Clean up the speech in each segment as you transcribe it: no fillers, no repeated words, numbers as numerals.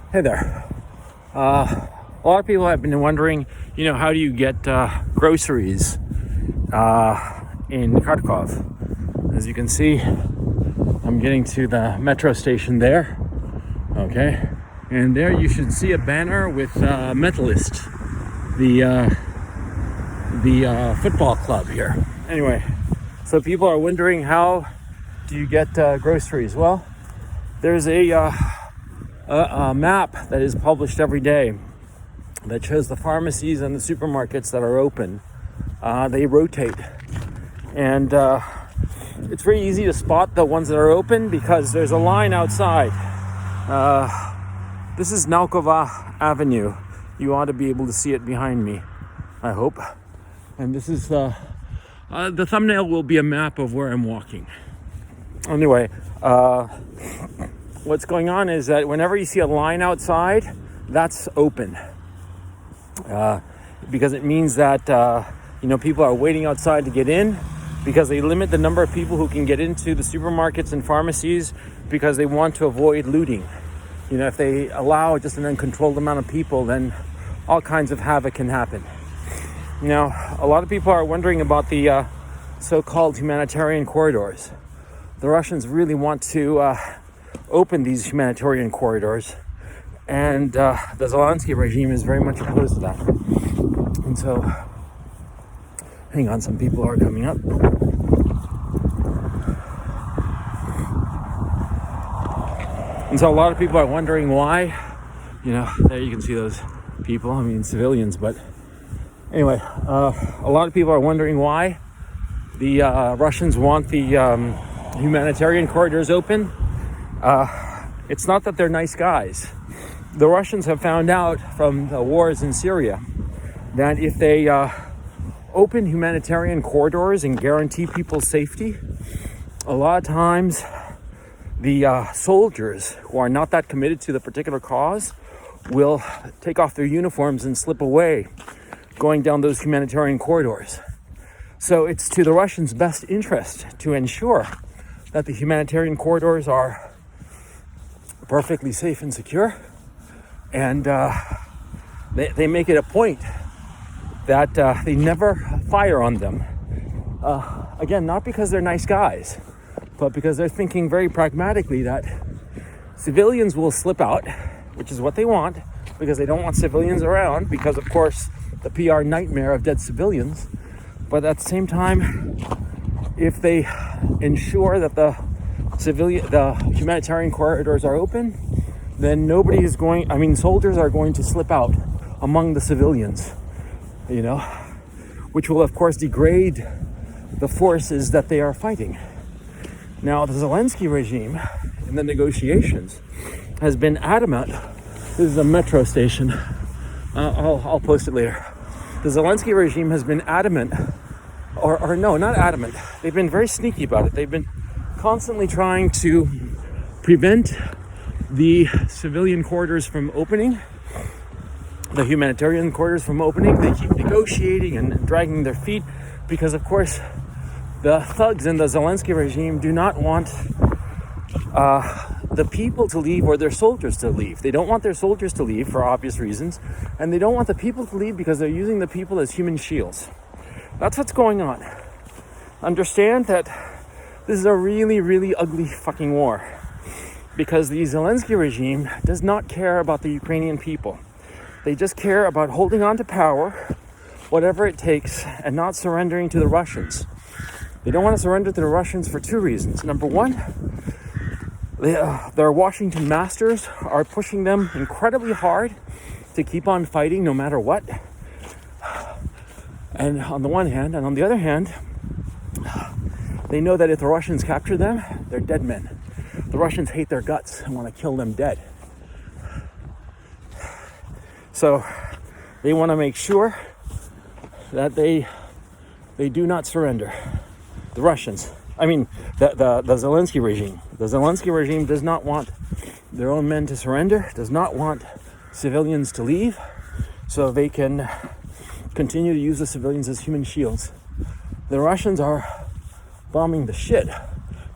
Hey there. A lot of people have been wondering, how do you get groceries in Kharkov? As you can see, I'm getting to the metro station there. Okay, and there you should see a banner with Metalist, the football club here. Anyway, so people are wondering, how do you get groceries? Well, there's a map that is published every day that shows the pharmacies and the supermarkets that are open. They rotate, and it's very easy to spot the ones that are open because there's a line outside. This is Naukova Avenue. You ought to be able to see it behind me, I hope. And this is the thumbnail will be a map of where I'm walking. Anyway, what's going on is that whenever you see a line outside, that's open. Because it means that, people are waiting outside to get in, because they limit the number of people who can get into the supermarkets and pharmacies because they want to avoid looting. If they allow just an uncontrolled amount of people, then all kinds of havoc can happen. A lot of people are wondering about the so-called humanitarian corridors. The Russians really want to open these humanitarian corridors, and the Zelensky regime is very much opposed to that. And so, hang on, some people are coming up. And so a lot of people are wondering why, there you can see those people, civilians, but anyway, a lot of people are wondering why the Russians want the humanitarian corridors open. It's not that they're nice guys. The Russians have found out from the wars in Syria that if they open humanitarian corridors and guarantee people's safety, a lot of times the soldiers who are not that committed to the particular cause will take off their uniforms and slip away, going down those humanitarian corridors. So it's to the Russians' best interest to ensure that the humanitarian corridors are perfectly safe and secure, and they make it a point that they never fire on them. Again, not because they're nice guys, but because they're thinking very pragmatically that civilians will slip out, which is what they want, because they don't want civilians around, because of course the PR nightmare of dead civilians. But at the same time, if they ensure that the humanitarian corridors are open, then soldiers are going to slip out among the civilians, which will of course degrade the forces that they are fighting. Now, the Zelensky regime in the negotiations has been adamant. This is a metro station. I'll post it later. The Zelensky regime has been adamant, or no, not adamant. They've been very sneaky about it. They've been constantly trying to prevent the civilian corridors from opening, the humanitarian corridors from opening. They keep negotiating and dragging their feet because, of course, the thugs in the Zelensky regime do not want the people to leave or their soldiers to leave. They don't want their soldiers to leave for obvious reasons, and they don't want the people to leave because they're using the people as human shields. That's what's going on. Understand that this is a really, really ugly fucking war, because the Zelensky regime does not care about the Ukrainian people. They just care about holding on to power, whatever it takes, and not surrendering to the Russians. They don't want to surrender to the Russians for two reasons. Number one, their Washington masters are pushing them incredibly hard to keep on fighting no matter what. And on the one hand, and on the other hand, they know that if the Russians capture them, they're dead men. The Russians hate their guts and want to kill them dead. So they want to make sure that they do not surrender. The Russians, the Zelensky regime. The Zelensky regime does not want their own men to surrender, does not want civilians to leave, so they can continue to use the civilians as human shields. The Russians are bombing the shit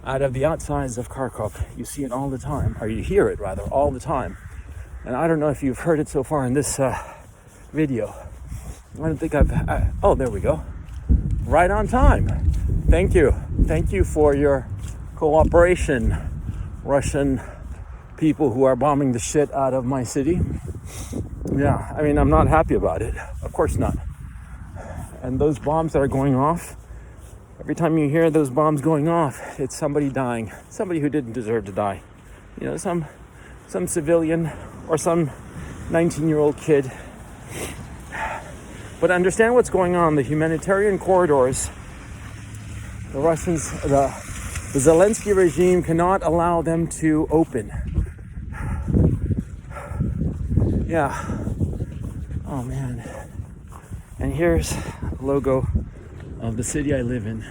out of the outsides of Kharkov. You see it all the time, or you hear it rather, all the time. And I don't know if you've heard it so far in this video. I don't think oh, there we go. Right on time. Thank you. Thank you for your cooperation, Russian people who are bombing the shit out of my city. Yeah, I mean, I'm not happy about it. Of course not. And those bombs that are going off, every time you hear those bombs going off, it's somebody dying. Somebody who didn't deserve to die. You know, some civilian or some 19-year-old kid. But understand what's going on. The humanitarian corridors, the Russians, the Zelensky regime cannot allow them to open. Yeah. Oh man. And here's the logo of the city I live in.